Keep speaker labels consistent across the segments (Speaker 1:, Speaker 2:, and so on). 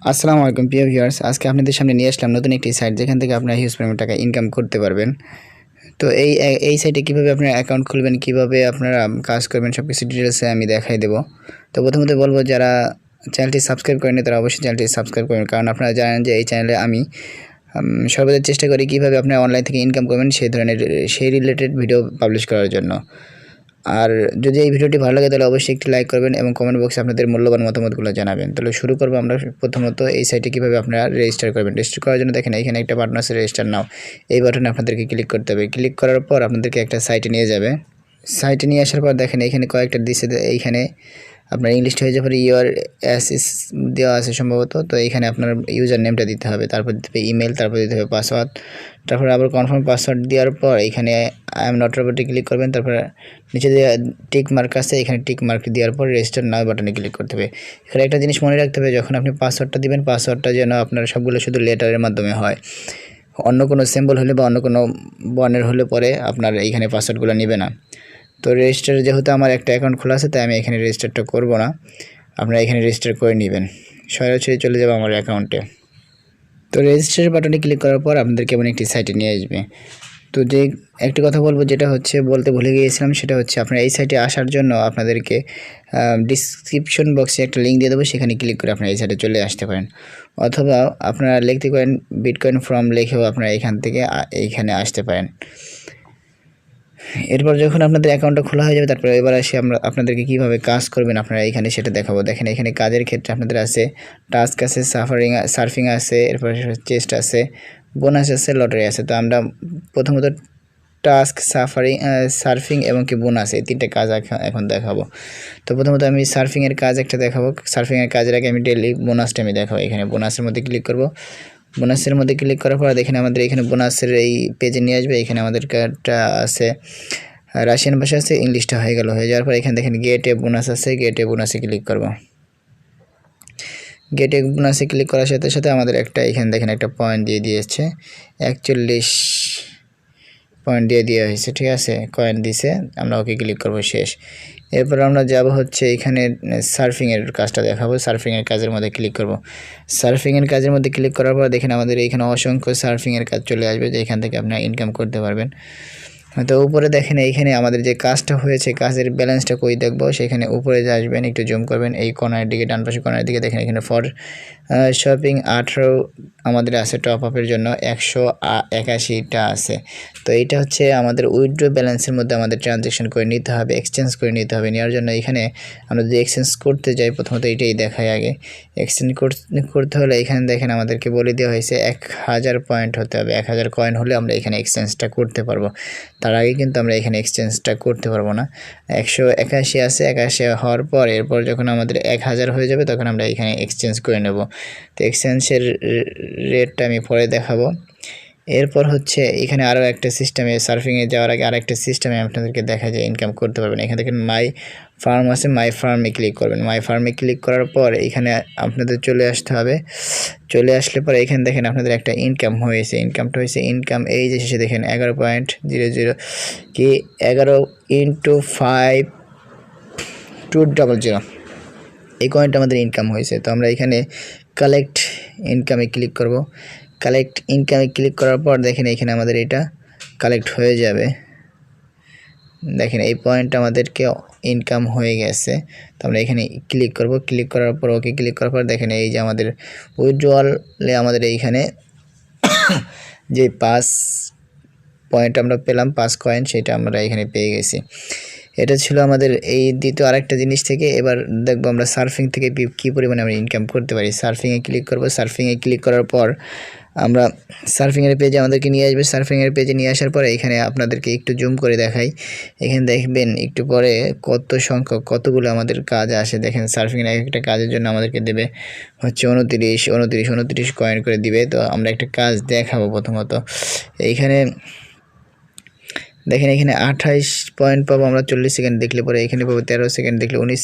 Speaker 1: আসসালামু আলাইকুম প্রিয় ভিউয়ার্স, আজকে আপনাদের সামনে নিয়ে আসলাম নতুন একটি সাইট যেখান থেকে আপনারা হিউজ পরিমাণ টাকা ইনকাম করতে পারবেন। তো এই সাইটে কীভাবে আপনারা অ্যাকাউন্ট খুলবেন, কীভাবে আপনারা কাজ করবেন সব কিছু ডিটেলসে আমি দেখাই দেবো। তো প্রথমত বলবো যারা চ্যানেলটি সাবস্ক্রাইব করেনি তারা অবশ্যই চ্যানেলটি সাবস্ক্রাইব করবেন, কারণ আপনারা জানেন যে এই চ্যানেলে আমি সর্বদা চেষ্টা করি কীভাবে আপনারা অনলাইন থেকে ইনকাম করবেন সেই রিলেটেড ভিডিও পাবলিশ করার জন্য। আর যদি এই ভিডিওটি ভালো লাগে তাহলে অবশ্যই একটি লাইক করবেন এবং কমেন্ট বক্সে আপনাদের মূল্যবান মতামতগুলো জানাবেন। তাহলে শুরু করবো আমরা প্রথমত এই সাইটে কীভাবে আপনারা রেজিস্টার করবেন। রেজিস্টার করার জন্য দেখেন এখানে একটা বাটন আছে রেজিস্টার নাও, এই বাটনে আপনাদেরকে ক্লিক করতে হবে। ক্লিক করার পর আপনাদেরকে একটা সাইটে নিয়ে যাবে। সাইটে নিয়ে আসার পর দেখেন এখানে কয়েকটা দিছে, এইখানে আপনার ইংলিশটা হয়ে যাবে ইউর এস দেওয়া আছে সম্ভবত। তো এখানে আপনার ইউজার নেমটা দিতে হবে, তারপর দিতে হবে ইমেল, তারপর দিতে হবে পাসওয়ার্ড, তারপর আবার কনফার্ম পাসওয়ার্ড দেওয়ার পর এখানে আই এম নট রোবটে ক্লিক করবেন। তারপর নিচে যে টিক মার্ক আছে এখানে টিক মার্ক দেওয়ার পর রেজিস্টার নাও বাটনে ক্লিক করতে হবে। এখানে একটা জিনিস মনে রাখতে হবে, যখন আপনি পাসওয়ার্ডটা দিবেন পাসওয়ার্ডটা যেন আপনার সবগুলো শুধু লেটারের মাধ্যমে হয়, অন্য কোনো সিম্বল হলে বা অন্য কোনো বর্ণের হলে পরে আপনার এইখানে পাসওয়ার্ডগুলো নেবে না। তো রেজিস্টার যেহেতু আমার একটা অ্যাকাউন্ট খোলা আছে তাই আমি এখানে রেজিস্টারটা করব না, আপনারা এখানে রেজিস্টার করে নেবেন, সরাসরি চলে যাবে আমার অ্যাকাউন্টে। তো রেজিস্টার বাটনে ক্লিক করার পর আপনাদের কেমন একটি সাইটে নিয়ে আসবে। তো যে একটি কথা বলবো, যেটা হচ্ছে বলতে ভুলে গিয়েছিলাম, সেটা হচ্ছে আপনারা এই সাইটে আসার জন্য আপনাদেরকে ডিসক্রিপশন বক্সে একটা লিঙ্ক দিয়ে দেবো, সেখানে ক্লিক করে আপনারা এই সাইটে চলে আসতে পারেন, অথবা আপনারা লিখতে পারেন বিটকয়েন ফর্ম লিখেও আপনারা এখান থেকে এইখানে আসতে পারেন। এরপর যখন আপনাদের অ্যাকাউন্টটা খোলা হয়ে যাবে তারপরে এবার আসি আমরা আপনাদেরকে কীভাবে কাজ করবেন আপনারা এখানে সেটা দেখাবো। দেখেন এখানে কাজের ক্ষেত্রে আপনাদের আছে টাস্ক আছে, সার্ফিং আছে, এরপর চেস্ট আছে, বোনাস আছে, লটারি আছে। তো আমরা প্রথমত টাস্ক, সার্ফিং এবং কি বোনাস এই তিনটে কাজ এখন দেখাবো। তো প্রথমত আমি সার্ফিংয়ের কাজ একটা দেখাবো। সার্ফিংয়ের কাজের আগে আমি ডেইলি বোনাসটা আমি দেখাবো। এখানে বোনাসের মধ্যে ক্লিক করব। বোনাসের মধ্যে ক্লিক করার পর দেখেন আমাদের এখানে বোনাসের এই পেজে নিয়ে আসবে। এখানে আমাদের একটা আছে রাশিয়ান ভাষা আছে, ইংলিশটা হয়ে যাওয়ার পর এখানে দেখেন গেট এ বোনাস আছে, গেট এ বোনাসে ক্লিক করব। গেট এ বোনাসে ক্লিক করার সাথে সাথে আমাদের একটা এখানে দেখেন একটা পয়েন্ট দিয়ে দিয়েছে, 41 পয়েন্ট দিয়ে দেওয়া হয়েছে, ঠিক আছে, কয়েন দিছে, আমরা ওকে ক্লিক করব, শেষ। এরপর আমরা যাব হচ্ছে এখানে সার্ফিংয়ের কাজটা দেখাবো। সার্ফিংয়ের কাজের মধ্যে ক্লিক করব। সার্ফিংয়ের কাজের মধ্যে ক্লিক করার পর দেখেন আমাদের এখানে অসংখ্য সার্ফিংয়ের কাজ চলে আসবে, যে এখান থেকে আপনারা ইনকাম করতে পারবেন। তো উপরে দেখেন এইখানে আমাদের যে কাজটা হয়েছে কাজের ব্যালেন্সটা কই দেখবো, সেখানে উপরে যে আসবেন একটু জুম করবেন, এই কর্নারের দিকে ডান পাশে কর্নারের দিকে দেখেন এখানে ফর শপিং 18 আমাদের আছে, টপ আপের জন্য 181টা আছে। তো এইটা হচ্ছে আমাদের উইথড্র ব্যালেন্সের মধ্যে আমাদের ট্রানজ্যাকশন করে নিতে হবে, এক্সচেঞ্জ করে নিতে হবে। নেওয়ার জন্য এখানে আমরা যদি এক্সচেঞ্জ করতে যাই প্রথমত এইটাই দেখাই আগে। এক্সচেঞ্জ করতে হলে এখানে দেখেন আমাদেরকে বলে দেওয়া হয়েছে 1000 পয়েন্ট হতে হবে, 1000 কয়েন হলে আমরা এখানে এক্সচেঞ্জটা করতে পারবো। তার আগে কিন্তু আমরা এখানে এক্সচেঞ্জটা করতে পারবো না। 181 আছে, 81 হওয়ার পর এরপর যখন আমাদের 1000 হয়ে যাবে তখন আমরা এখানে এক্সচেঞ্জ করে নেব। তো এক্সচেঞ্জের রেটটা আমি পরে দেখাবো। এরপর হচ্ছে এখানে আরও একটা সিস্টেমে, সার্ফিংয়ে যাওয়ার আগে আরেকটা সিস্টেমে আপনাদেরকে দেখা যায় ইনকাম করতে পারবেন। এখানে দেখেন মাই ফার্ম আছে, মাই ফার্মে ক্লিক করবেন। মাই ফার্মে ক্লিক করার পর এখানে আপনাদের চলে আসতে হবে। চলে আসলে পরে এখানে দেখেন আপনাদের একটা ইনকাম হয়েছে, ইনকামটা হয়েছে ইনকাম এই যে শেষে দেখেন 11.00 কি 11 × 5200 এই কয়েনটা আমাদের ইনকাম হয়েছে। তো আমরা এখানে কালেক্ট ইনকামে ক্লিক করব। কালেক্ট ইনকামে ক্লিক করার পর দেখেন এখানে আমাদের এটা কালেক্ট হয়ে যাবে। দেখেন এই পয়েন্টটা আমাদেরকে ইনকাম হয়ে গেছে। তো আমরা এখানে ক্লিক করব। ক্লিক করার পর ওকে ক্লিক করার পর দেখেন এই যে আমাদের উইথড্রয়ালে আমাদের এইখানে যে 5 পয়েন্ট আমরা পেলাম, 5 কয়েন, সেটা আমরা এখানে পেয়ে গেছি। এটা ছিল আমাদের এই দ্বিতীয় আরেকটা জিনিস থেকে। এবার দেখবো আমরা সার্ফিং থেকে কী পরিমাণে আমরা ইনকাম করতে পারি। সার্ফিংয়ে ক্লিক করব। সার্ফিংয়ে ক্লিক করার পর আমরা সার্ফিংয়ের পেজে আমাদেরকে নিয়ে আসবে। সার্ফিংয়ের পেজে নিয়ে আসার পরে এখানে আপনাদেরকে একটু জুম করে দেখাই। এখানে দেখবেন একটু পরে কতগুলো আমাদের কাজ আসে। দেখেন সার্ফিংয়ের একটা কাজের জন্য আমাদেরকে দেবে হচ্ছে 29 কয়েন করে দিবে। তো আমরা একটা কাজ দেখাবো প্রথমত। এইখানে দেখেন এখানে 28 পয়েন্ট পাবো আমরা 40 সেকেন্ড দেখলে, পরে এখানে পাবো 13 সেকেন্ড দেখলে, 19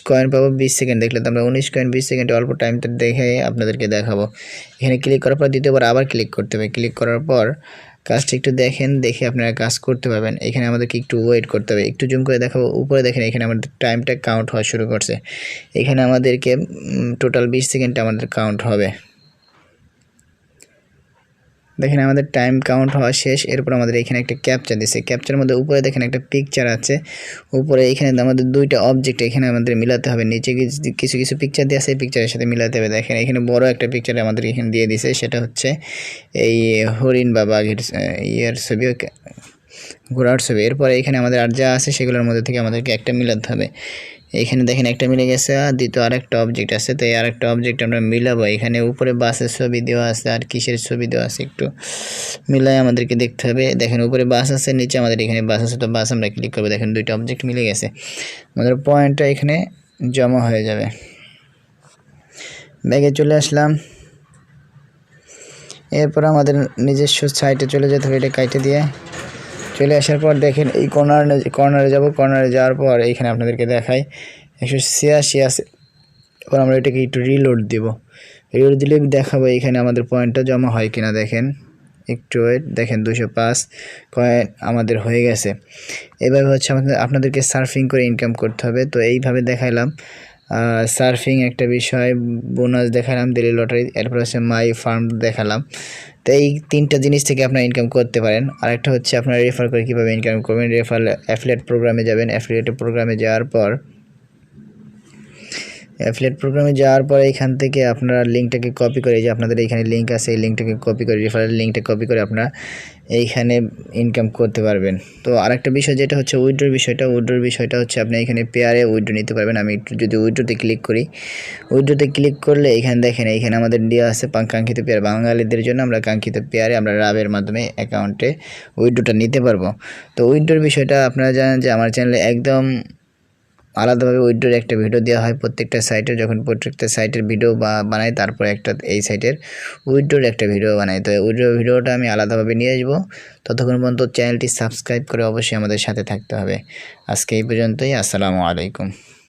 Speaker 1: কয়েন পাবো 20 সেকেন্ড দেখলে। তো আমরা 19 কয়েন 20 সেকেন্ডে অল্প টাইমটা দেখে আপনাদেরকে দেখাবো। এখানে ক্লিক করার পর দ্বিতীয়বার আবার ক্লিক করতে হবে। ক্লিক করার পর কাজটা একটু দেখেন, দেখে আপনারা কাজ করতে পারবেন। এখানে আমাদেরকে একটু ওয়েট করতে হবে। একটু জুম করে দেখাবো, উপরে দেখেন এখানে আমাদের টাইমটা কাউন্ট হওয়া শুরু করছে। এখানে আমাদেরকে টোটাল 20 সেকেন্ড আমাদের কাউন্ট হবে। দেখেন আমাদের টাইম কাউন্ট হওয়া শেষ। এরপর আমাদের এখানে একটা ক্যাপচার দিছে। ক্যাপচারের মধ্যে উপরে দেখেন একটা পিকচার আছে। উপরে এখানে আমাদের দুইটা অবজেক্ট এখানে আমাদের মিলাতে হবে। নিচে কিছু কিছু পিকচার দিয়ে আছে, এই পিকচারের সাথে মিলাতে হবে। দেখেন এখানে বড় একটা পিকচার আমাদের এখানে দিয়ে দিছে, সেটা হচ্ছে এই হরিণ বা বাঘের ইয়ের ছবি, ঘোড়ার ছবি। এরপরে এখানে আমাদের আর যা আছে সেগুলোর মধ্যে থেকে আমাদেরকে একটা মিলাতে হবে। এখানে দেখেন একটা মিলে গেছে, আর দ্বিতীয় আরেকটা অবজেক্ট আছে। তো এই আরেকটা অবজেক্ট আমরা মিলাবো। এখানে উপরে বাসের ছবি দেওয়া আছে আর কিসের ছবি দেওয়া আছে একটু মিলাই আমাদেরকে দেখতে হবে। দেখেন উপরে বাস আছে, নিচে আমাদের এখানে বাস আছে। তো বাস আমরা ক্লিক করবো। দেখেন দুইটা অবজেক্ট মিলে গেছে, আমাদের পয়েন্টটা এখানে জমা হয়ে যাবে। ব্যাগে চলে আসলাম। এরপর আমাদের নিজস্ব সাইটে চলে যেতে হবে। এটা কাইটে দিয়ে চলে আসার পর দেখেন এই কর্নারে যাব। কর্নারে যাওয়ার পর এইখানে আপনাদেরকে দেখাই 186 আছে। এবার আমরা এটাকে একটু রিলোড দিব। রিলোড দিলে দেখাবো এইখানে আমাদের পয়েন্টটা জমা হয় কিনা। দেখেন একটু ওয়েট, দেখেন 205 কয়েন আমাদের হয়ে গেছে। এভাবে হচ্ছে আপনাদেরকে সার্ফিং করে ইনকাম করতে হবে। তো এইভাবে দেখাইলাম সার্ফিং একটা বিষয়, বোনাস দেখালাম, ডেলি লটারি, এরপর হচ্ছে মাই ফার্ম দেখালাম। তো এই তিনটা জিনিস থেকে আপনারা ইনকাম করতে পারেন। আরেকটা হচ্ছে আপনারা রেফার করে কীভাবে ইনকাম করবেন। অ্যাফিলিয়েট প্রোগ্রামে যাবেন। অ্যাফিলিয়েট প্রোগ্রামে যাওয়ার পর এখান থেকে আপনারা লিঙ্কটাকে কপি করে, যে আপনাদের এইখানে লিঙ্ক আছে, এই লিঙ্কটাকে কপি করে, রেফারেল লিঙ্কটা কপি করে আপনারা এইখানে ইনকাম করতে পারবেন। তো আরেকটা বিষয় যেটা হচ্ছে উইথড্রোর বিষয়টা হচ্ছে আপনি এখানে পেয়ারে উইথড্রো নিতে পারবেন। আমি একটু যদি উইথড্রোতে ক্লিক করি, উইথড্রোতে ক্লিক করলে এখানে দেখেন এইখানে আমাদের দেওয়া আছে কাঙ্ক্ষিত পেয়ার। বাঙালিদের জন্য আমরা কাঙ্ক্ষিত পেয়ারে আমরা রাবের মাধ্যমে অ্যাকাউন্টে উইথড্রোটা নিতে পারবো। তো উইথড্রোর বিষয়টা আপনারা জানেন যে আমার চ্যানেলে একদম আলাদাভাবে উইথড্রোর একটা ভিডিও দেওয়া হয় প্রত্যেকটা সাইটের। যখন প্রত্যেকটা সাইটের ভিডিও বানাই, তারপর একটা এই সাইটের উইথড্রোর একটা ভিডিও বানাই। তো উইথড্রোর ভিডিওটা আমি আলাদাভাবে নিয়ে আসবো। ততক্ষণ পর্যন্ত চ্যানেলটি সাবস্ক্রাইব করে অবশ্যই আমাদের সাথে থাকতে হবে। আজকে এই পর্যন্তই। আসসালামু আলাইকুম।